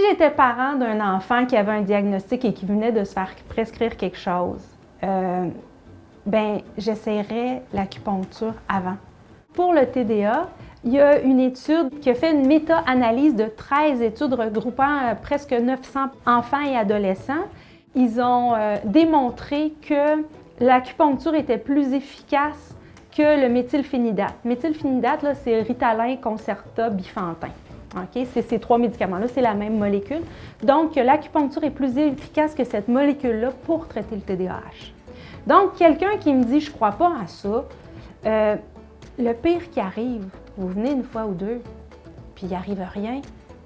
j'étais parent d'un enfant qui avait un diagnostic et qui venait de se faire prescrire quelque chose, j'essaierais l'acupuncture avant. Pour le TDA, il y a une étude qui a fait une méta-analyse de 13 études regroupant presque 900 enfants et adolescents. Ils ont démontré que l'acupuncture était plus efficace que le méthylphénidate. Méthylphénidate, c'est Ritalin, Concerta, Bifantin. Okay? C'est ces 3 médicaments-là, c'est la même molécule. Donc, l'acupuncture est plus efficace que cette molécule-là pour traiter le TDAH. Donc, quelqu'un qui me dit « je ne crois pas à ça », le pire qui arrive, vous venez une fois ou deux, puis il n'arrive rien,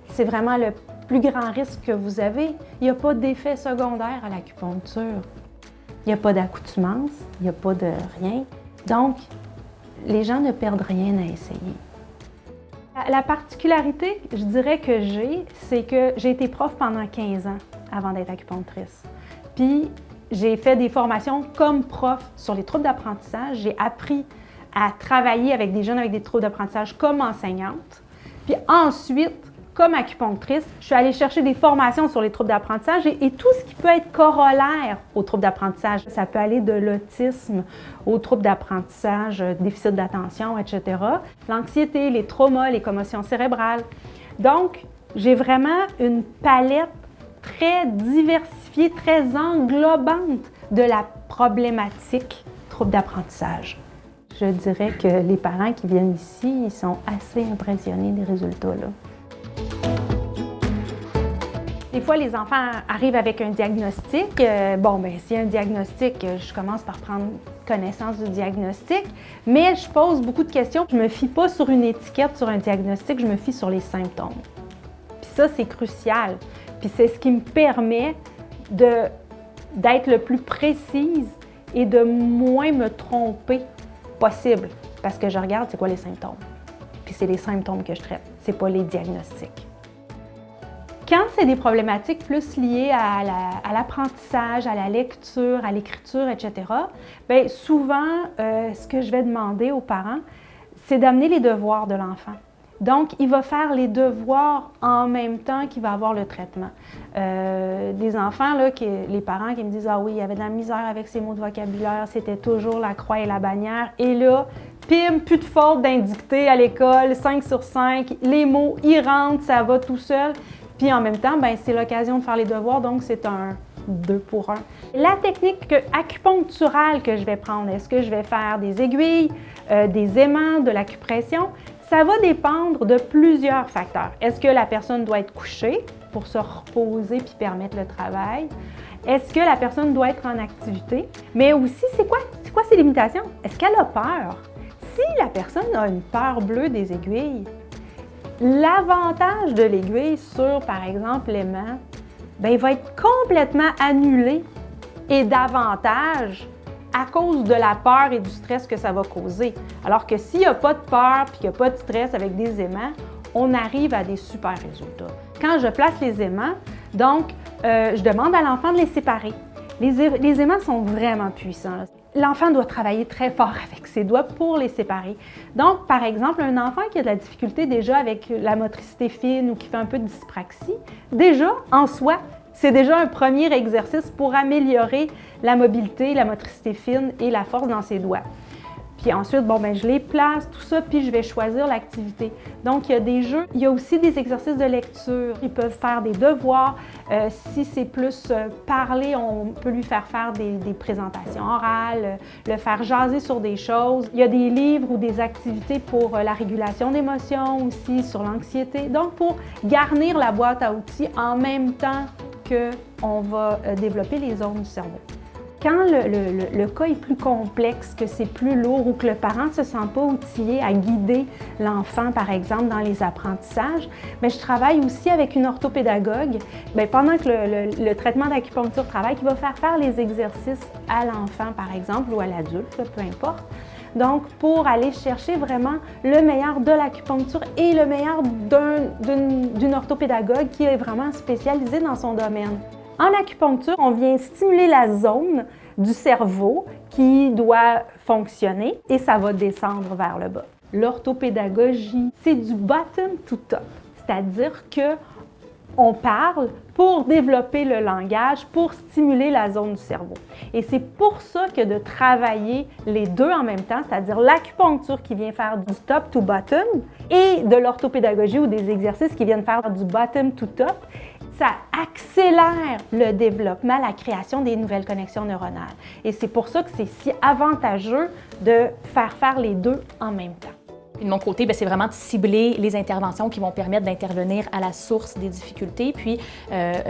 c'est vraiment le plus grand risque que vous avez. Il n'y a pas d'effet secondaire à l'acupuncture. Il n'y a pas d'accoutumance, il n'y a pas de rien. Donc, les gens ne perdent rien à essayer. La particularité, je dirais que c'est que j'ai été prof pendant 15 ans avant d'être acupunctrice. Puis, j'ai fait des formations comme prof sur les troubles d'apprentissage. J'ai appris à travailler avec des jeunes avec des troubles d'apprentissage comme enseignante. Puis ensuite, comme acupunctrice, je suis allée chercher des formations sur les troubles d'apprentissage et tout ce qui peut être corollaire aux troubles d'apprentissage. Ça peut aller de l'autisme aux troubles d'apprentissage, déficit d'attention, etc. L'anxiété, les traumas, les commotions cérébrales. Donc, j'ai vraiment une palette très diversifiée, très englobante de la problématique troubles d'apprentissage. Je dirais que les parents qui viennent ici, ils sont assez impressionnés des résultats là. Des fois, les enfants arrivent avec un diagnostic. S'il y a un diagnostic, je commence par prendre connaissance du diagnostic, mais je pose beaucoup de questions. Je ne me fie pas sur une étiquette, sur un diagnostic, je me fie sur les symptômes. Puis ça, c'est crucial. Puis c'est ce qui me permet d'être le plus précise et de moins me tromper possible, parce que je regarde c'est quoi les symptômes. Puis c'est les symptômes que je traite, c'est pas les diagnostics. Quand c'est des problématiques plus liées à l'apprentissage, à la lecture, à l'écriture, etc., bien souvent, ce que je vais demander aux parents, c'est d'amener les devoirs de l'enfant. Donc, il va faire les devoirs en même temps qu'il va avoir le traitement. Des enfants, là, les parents qui me disent « Ah oui, il y avait de la misère avec ces mots de vocabulaire, c'était toujours la croix et la bannière. » Et là, pim, plus de faute d'indicter à l'école, 5 sur 5, les mots, ils rentrent, ça va tout seul. Puis en même temps, c'est l'occasion de faire les devoirs, donc c'est un 2 pour 1. La technique acupuncturale que je vais prendre, est-ce que je vais faire des aiguilles, des aimants, de l'acupression? Ça va dépendre de plusieurs facteurs. Est-ce que la personne doit être couchée pour se reposer puis permettre le travail? Est-ce que la personne doit être en activité? Mais aussi, c'est quoi ses limitations? Est-ce qu'elle a peur? Si la personne a une peur bleue des aiguilles, l'avantage de l'aiguille sur, par exemple, l'aimant, il va être complètement annulé et davantage à cause de la peur et du stress que ça va causer. Alors que s'il n'y a pas de peur et qu'il n'y a pas de stress avec des aimants, on arrive à des super résultats. Quand je place les aimants, donc, je demande à l'enfant de les séparer. Les aimants sont vraiment puissants. L'enfant doit travailler très fort avec ses doigts pour les séparer. Donc, par exemple, un enfant qui a de la difficulté déjà avec la motricité fine ou qui fait un peu de dyspraxie, déjà, en soi, c'est déjà un premier exercice pour améliorer la mobilité, la motricité fine et la force dans ses doigts. Puis ensuite, je les place, tout ça, puis je vais choisir l'activité. Donc, il y a des jeux. Il y a aussi des exercices de lecture. Ils peuvent faire des devoirs. Si c'est plus parler, on peut lui faire des présentations orales, le faire jaser sur des choses. Il y a des livres ou des activités pour la régulation d'émotions aussi, sur l'anxiété. Donc, pour garnir la boîte à outils en même temps qu'on va développer les zones du cerveau. Quand le cas est plus complexe, que c'est plus lourd ou que le parent ne se sent pas outillé à guider l'enfant, par exemple, dans les apprentissages, je travaille aussi avec une orthopédagogue. Pendant que le traitement d'acupuncture travaille, qui va faire les exercices à l'enfant, par exemple, ou à l'adulte, peu importe. Donc, pour aller chercher vraiment le meilleur de l'acupuncture et le meilleur d'une orthopédagogue qui est vraiment spécialisée dans son domaine. En acupuncture, on vient stimuler la zone du cerveau qui doit fonctionner et ça va descendre vers le bas. L'orthopédagogie, c'est du bottom to top, c'est-à-dire que On parle pour développer le langage, pour stimuler la zone du cerveau. Et c'est pour ça que de travailler les deux en même temps, c'est-à-dire l'acupuncture qui vient faire du top to bottom et de l'orthopédagogie ou des exercices qui viennent faire du bottom to top, ça accélère le développement, la création des nouvelles connexions neuronales. Et c'est pour ça que c'est si avantageux de faire les deux en même temps. Puis de mon côté, c'est vraiment de cibler les interventions qui vont permettre d'intervenir à la source des difficultés, puis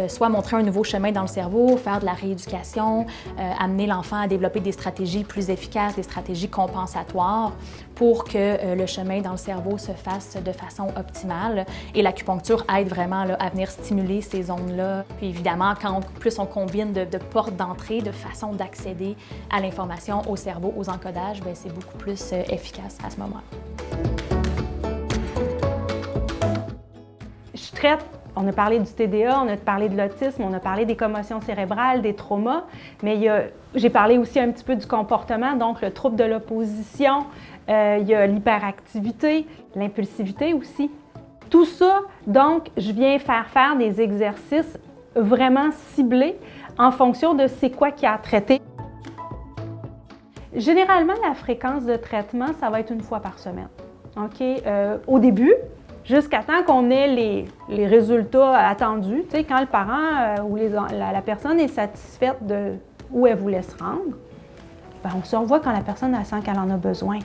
soit montrer un nouveau chemin dans le cerveau, faire de la rééducation, amener l'enfant à développer des stratégies plus efficaces, des stratégies compensatoires pour que le chemin dans le cerveau se fasse de façon optimale. Et l'acupuncture aide vraiment là, à venir stimuler ces zones-là. Puis évidemment, plus on combine de portes d'entrée, de façons d'accéder à l'information, au cerveau, aux encodages, c'est beaucoup plus efficace à ce moment-là. Je traite, on a parlé du TDA, on a parlé de l'autisme, on a parlé des commotions cérébrales, des traumas, mais j'ai parlé aussi un petit peu du comportement, donc le trouble de l'opposition, il y a l'hyperactivité, l'impulsivité aussi. Tout ça, donc, je viens faire des exercices vraiment ciblés en fonction de c'est quoi qu'il y a à traiter. Généralement, la fréquence de traitement, ça va être une fois par semaine. OK? Au début, jusqu'à temps qu'on ait les résultats attendus, tu sais, quand le parent ou la personne est satisfaite de où elle voulait se rendre, on se revoit quand la personne elle sent qu'elle en a besoin.